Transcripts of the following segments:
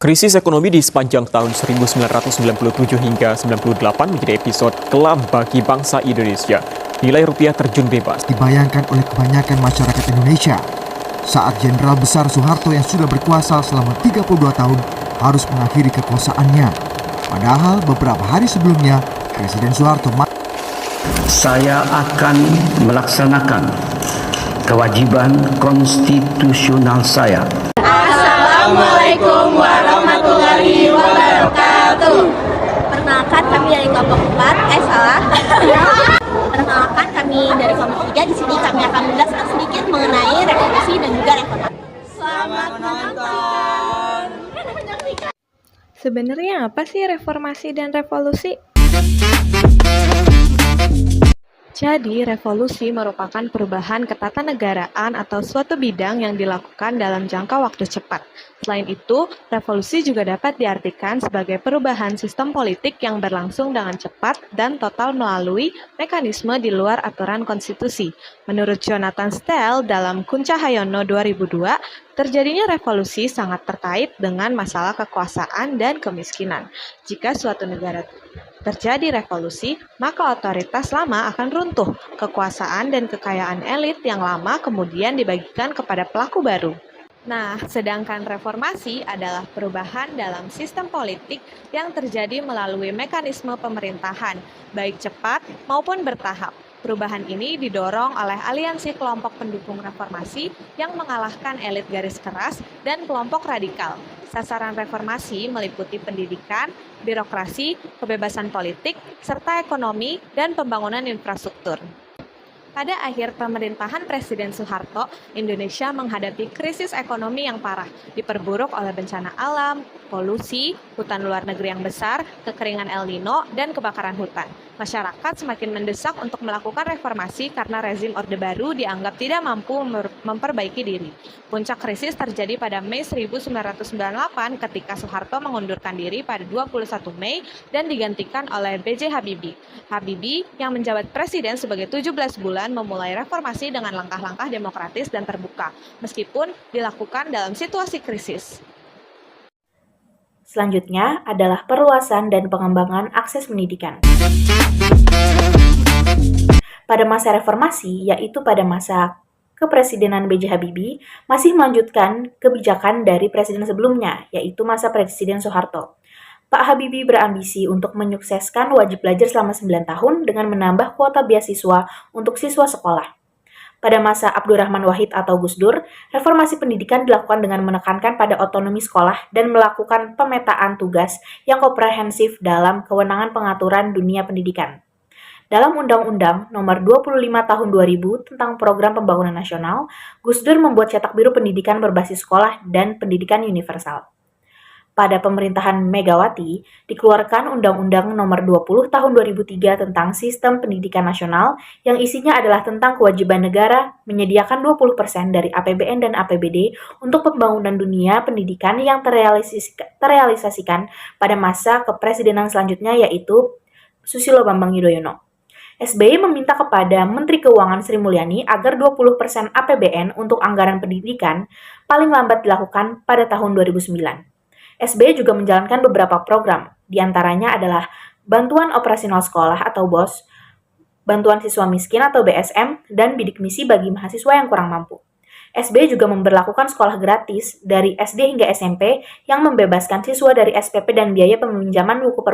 Krisis ekonomi di sepanjang tahun 1997 hingga 98 menjadi episode kelam bagi bangsa Indonesia. Nilai rupiah terjun bebas dibayangkan oleh kebanyakan masyarakat Indonesia saat Jenderal Besar Soeharto yang sudah berkuasa selama 32 tahun harus mengakhiri kekuasaannya. Padahal beberapa hari sebelumnya, Presiden Soeharto saya akan melaksanakan kewajiban konstitusional saya. Assalamualaikum warahmatullahi wabarakatuh. Perkenalkan kami dari kelompok 4. Perkenalkan kami dari kelompok 3. Di sini kami akan menjelaskan sedikit mengenai revolusi dan juga reformasi. Selamat menonton. Sebenarnya apa sih reformasi dan revolusi? Jadi, revolusi merupakan perubahan ketatanegaraan atau suatu bidang yang dilakukan dalam jangka waktu cepat. Selain itu, revolusi juga dapat diartikan sebagai perubahan sistem politik yang berlangsung dengan cepat dan total melalui mekanisme di luar aturan konstitusi. Menurut Jonathan Stell dalam Kuncahayono 2002, terjadinya revolusi sangat terkait dengan masalah kekuasaan dan kemiskinan. Jika suatu negara terjadi revolusi, maka otoritas lama akan runtuh. Kekuasaan dan kekayaan elit yang lama kemudian dibagikan kepada pelaku baru. Nah, sedangkan reformasi adalah perubahan dalam sistem politik yang terjadi melalui mekanisme pemerintahan, baik cepat maupun bertahap. Perubahan ini didorong oleh aliansi kelompok pendukung reformasi yang mengalahkan elit garis keras dan kelompok radikal. Sasaran reformasi meliputi pendidikan, birokrasi, kebebasan politik, serta ekonomi dan pembangunan infrastruktur. Pada akhir pemerintahan Presiden Soeharto, Indonesia menghadapi krisis ekonomi yang parah, diperburuk oleh bencana alam, polusi, hutan luar negeri yang besar, kekeringan El Nino, dan kebakaran hutan. Masyarakat semakin mendesak untuk melakukan reformasi karena rezim Orde Baru dianggap tidak mampu memperbaiki diri. Puncak krisis terjadi pada Mei 1998 ketika Soeharto mengundurkan diri pada 21 Mei dan digantikan oleh B.J. Habibie. Habibie yang menjabat presiden sebagai 17 bulan memulai reformasi dengan langkah-langkah demokratis dan terbuka, meskipun dilakukan dalam situasi krisis. Selanjutnya adalah perluasan dan pengembangan akses pendidikan. Pada masa reformasi, yaitu pada masa kepresidenan B.J. Habibie, masih melanjutkan kebijakan dari presiden sebelumnya, yaitu masa Presiden Soeharto. Pak Habibie berambisi untuk menyukseskan wajib belajar selama 9 tahun dengan menambah kuota beasiswa untuk siswa sekolah. Pada masa Abdurrahman Wahid atau Gus Dur, reformasi pendidikan dilakukan dengan menekankan pada otonomi sekolah dan melakukan pemetaan tugas yang komprehensif dalam kewenangan pengaturan dunia pendidikan. Dalam Undang-Undang Nomor 25 Tahun 2000 tentang Program Pembangunan Nasional, Gus Dur membuat cetak biru pendidikan berbasis sekolah dan pendidikan universal. Pada pemerintahan Megawati, dikeluarkan Undang-Undang Nomor 20 Tahun 2003 tentang Sistem Pendidikan Nasional yang isinya adalah tentang kewajiban negara menyediakan 20% dari APBN dan APBD untuk pembangunan dunia pendidikan yang terrealisasikan pada masa kepresidenan selanjutnya yaitu Susilo Bambang Yudhoyono. SBY meminta kepada Menteri Keuangan Sri Mulyani agar 20% APBN untuk anggaran pendidikan paling lambat dilakukan pada tahun 2009. SBY juga menjalankan beberapa program, diantaranya adalah Bantuan Operasional Sekolah atau BOS, Bantuan Siswa Miskin atau BSM, dan Bidik Misi bagi mahasiswa yang kurang mampu. SBY juga memberlakukan sekolah gratis dari SD hingga SMP yang membebaskan siswa dari SPP dan biaya peminjaman buku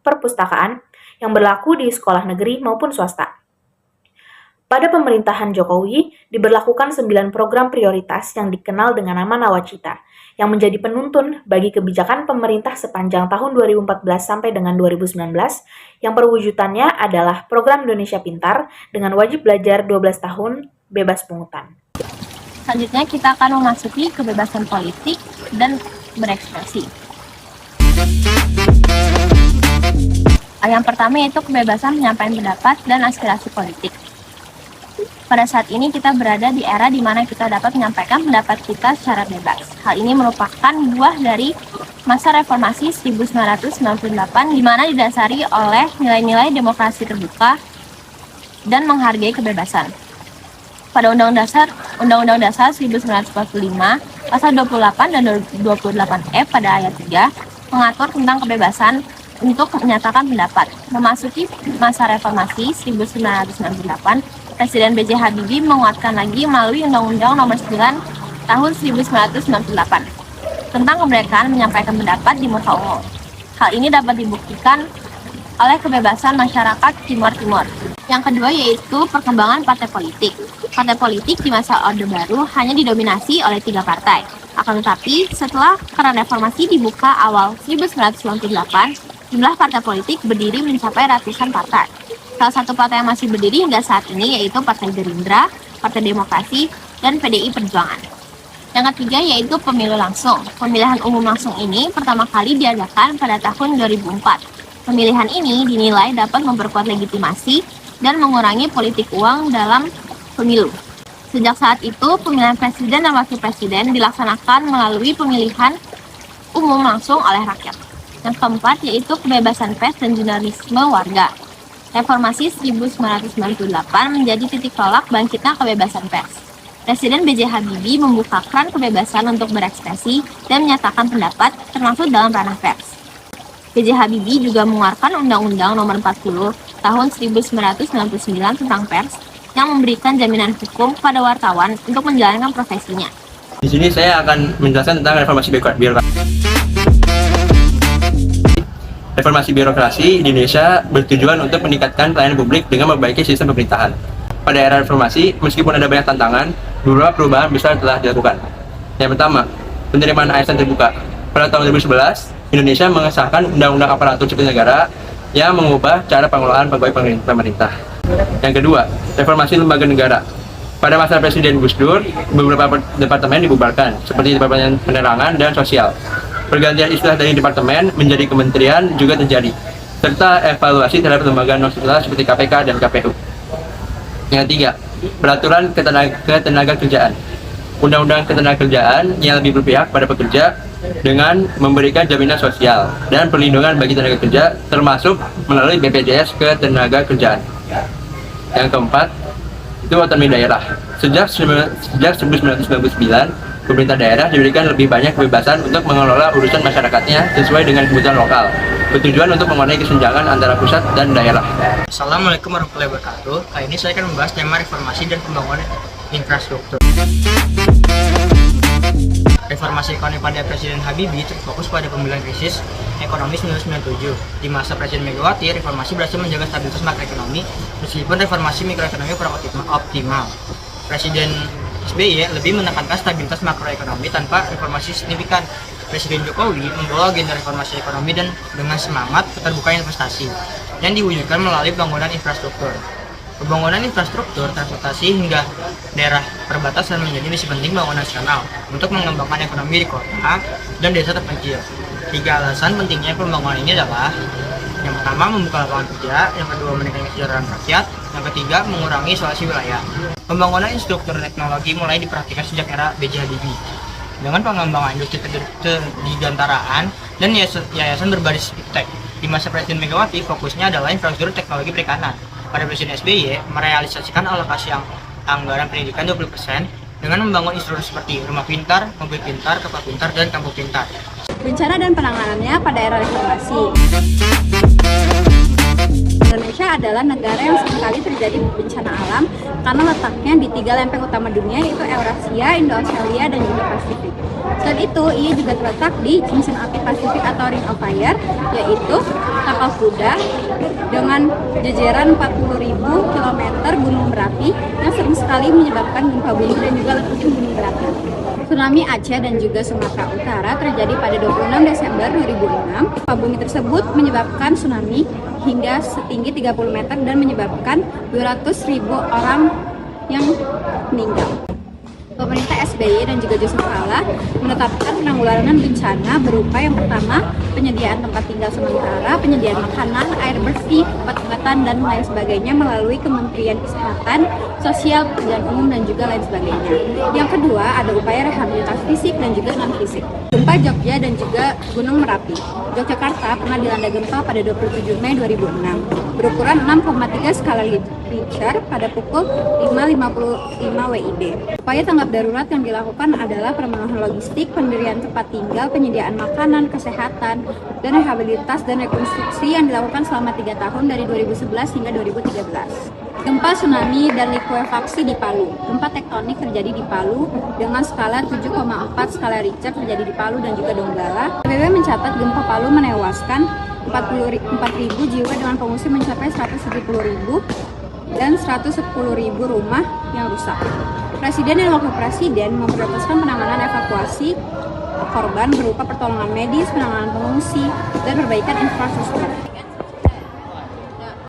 perpustakaan yang berlaku di sekolah negeri maupun swasta. Pada pemerintahan Jokowi, diberlakukan 9 program prioritas yang dikenal dengan nama Nawacita, yang menjadi penuntun bagi kebijakan pemerintah sepanjang tahun 2014 sampai dengan 2019, yang perwujudannya adalah Program Indonesia Pintar dengan wajib belajar 12 tahun bebas pungutan. Selanjutnya kita akan memasuki kebebasan politik dan berekspresi. Yang pertama yaitu kebebasan menyampaikan pendapat dan aspirasi politik. Pada saat ini kita berada di era di mana kita dapat menyampaikan pendapat kita secara bebas. Hal ini merupakan buah dari masa reformasi 1998 di mana didasari oleh nilai-nilai demokrasi terbuka dan menghargai kebebasan. Pada Undang-Undang Dasar 1945, Pasal 28 dan 28E pada ayat 3 mengatur tentang kebebasan untuk menyatakan pendapat. Memasuki masa reformasi 1998, Presiden B.J. Habibie menguatkan lagi melalui Undang-Undang Nomor 9 Tahun 1998 tentang kemerdekaan menyampaikan pendapat di muka umum. Hal ini dapat dibuktikan oleh kebebasan masyarakat Timur Timur. Yang kedua yaitu perkembangan partai politik. Partai politik di masa Orde Baru hanya didominasi oleh 3 partai. Akan tetapi, setelah keran reformasi dibuka awal 1998, jumlah partai politik berdiri mencapai ratusan partai. Salah satu partai yang masih berdiri hingga saat ini yaitu Partai Gerindra, Partai Demokrasi, dan PDI Perjuangan. Yang ketiga yaitu pemilu langsung. Pemilihan umum langsung ini pertama kali diadakan pada tahun 2004. Pemilihan ini dinilai dapat memperkuat legitimasi dan mengurangi politik uang dalam pemilu. Sejak saat itu, pemilihan presiden dan wakil presiden dilaksanakan melalui pemilihan umum langsung oleh rakyat. Yang keempat yaitu kebebasan pers dan jurnalisme warga. Reformasi 1998 menjadi titik tolak bangkitnya kebebasan pers. Presiden B.J. Habibie membuka keran kebebasan untuk berekspresi dan menyatakan pendapat termasuk dalam ranah pers. B.J. Habibie juga mengeluarkan Undang-Undang Nomor 40 Tahun 1999 tentang pers yang memberikan jaminan hukum kepada wartawan untuk menjalankan profesinya. Di sini saya akan menjelaskan tentang reformasi birokrasi. Reformasi birokrasi di Indonesia bertujuan untuk meningkatkan pelayanan publik dengan memperbaiki sistem pemerintahan. Pada era reformasi, meskipun ada banyak tantangan, beberapa perubahan besar telah dilakukan. Yang pertama, penerimaan ASN terbuka. Pada tahun 2011, Indonesia mengesahkan Undang-Undang Aparatur Sipil Negara yang mengubah cara pengelolaan pegawai pemerintah. Yang kedua, reformasi lembaga negara. Pada masa Presiden Gus Dur, beberapa departemen dibubarkan, seperti Departemen Penerangan dan Sosial. Pergantian istilah dari departemen menjadi kementerian juga terjadi, serta evaluasi terhadap lembaga non-struktural seperti KPK dan KPU. Yang ketiga, peraturan ketenaga kerjaan. Undang-undang ketenagakerjaan yang lebih berpihak pada pekerja dengan memberikan jaminan sosial dan perlindungan bagi tenaga kerja, termasuk melalui BPJS Ketenagakerjaan. Yang keempat, itu otonomi daerah. Sejak 1999, pemerintah daerah diberikan lebih banyak kebebasan untuk mengelola urusan masyarakatnya sesuai dengan kebutuhan lokal, bertujuan untuk mengurangi kesenjangan antara pusat dan daerah. Assalamualaikum warahmatullahi wabarakatuh. Kali ini saya akan membahas tema reformasi dan pembangunan infrastruktur. Reformasi ekonomi pada Presiden Habibie terfokus pada pemulihan krisis ekonomi 1997. Di masa Presiden Megawati, reformasi berhasil menjaga stabilitas makroekonomi meskipun reformasi mikroekonomi kurang optimal. Presiden SBY lebih menekankan stabilitas makroekonomi tanpa reformasi signifikan. Presiden Jokowi membawa agenda reformasi ekonomi dan dengan semangat keterbukaan investasi yang diwujudkan melalui pembangunan infrastruktur. Pembangunan infrastruktur, transportasi hingga daerah perbatasan menjadi misi penting pembangunan nasional untuk mengembangkan ekonomi di kota dan desa terpencil. 3 alasan pentingnya pembangunan ini adalah: yang pertama, membuka lapangan kerja; yang kedua, meningkatkan kesejahteraan rakyat; yang ketiga, mengurangi isolasi wilayah. Pembangunan infrastruktur teknologi mulai diperhatikan sejak era B.J. Habibie dengan pengembangan industri kedirgantaraan dan yayasan berbasis iptek. Di masa Presiden Megawati, fokusnya adalah infrastruktur teknologi perikanan. Pada Presiden SBY merealisasikan alokasi anggaran pendidikan 20% dengan membangun instrumen seperti rumah pintar, mobil pintar, kapal pintar, dan kampung pintar. Bencana dan penanganannya pada era reformasi. Indonesia adalah negara yang seringkali terjadi bencana alam karena letaknya di 3 lempeng utama dunia, yaitu Eurasia, Indo-Australia, dan juga Pasifik. Selain itu, ia juga terletak di cincin api Pasifik atau Ring of Fire, yaitu Tapal Kuda dengan jajaran 40.000 km gunung berapi yang sering sekali menyebabkan gempa bumi dan juga letusan gunung berapi. Tsunami Aceh dan juga Sumatera Utara terjadi pada 26 Desember 2006. Gempa bumi tersebut menyebabkan tsunami hingga setinggi 30 meter dan menyebabkan 200.000 orang yang meninggal. Pemerintah SBY dan juga Yusuf Kala menetapkan penanggulangan bencana berupa yang pertama, penyediaan tempat tinggal sementara, penyediaan makanan, air bersih, obat-obatan, dan lain sebagainya melalui Kementerian Kesehatan, Sosial, Pekerjaan Umum, dan juga lain sebagainya. Yang kedua, ada upaya rehabilitasi fisik dan juga non-fisik. Gempa Jogja dan juga Gunung Merapi. Yogyakarta pernah dilanda gempa pada 27 Mei 2006 berukuran 6,3 skala Richter pada pukul 5.55 WIB. Upaya tanggap gawat darurat yang dilakukan adalah pemenuhan logistik, pendirian tempat tinggal, penyediaan makanan, kesehatan, dan rehabilitas dan rekonstruksi yang dilakukan selama 3 tahun dari 2011 hingga 2013. Gempa, tsunami, dan likuifaksi di Palu. Gempa tektonik terjadi di Palu dengan skala 7,4 skala Richter terjadi di Palu dan juga Donggala. PBB mencatat gempa Palu menewaskan 44.000 jiwa dengan pengungsi mencapai 170.000 dan 110.000 rumah yang rusak. Presiden dan Wakil Presiden memprioritaskan penanganan evakuasi korban berupa pertolongan medis, penanganan pengungsi, dan perbaikan infrastruktur.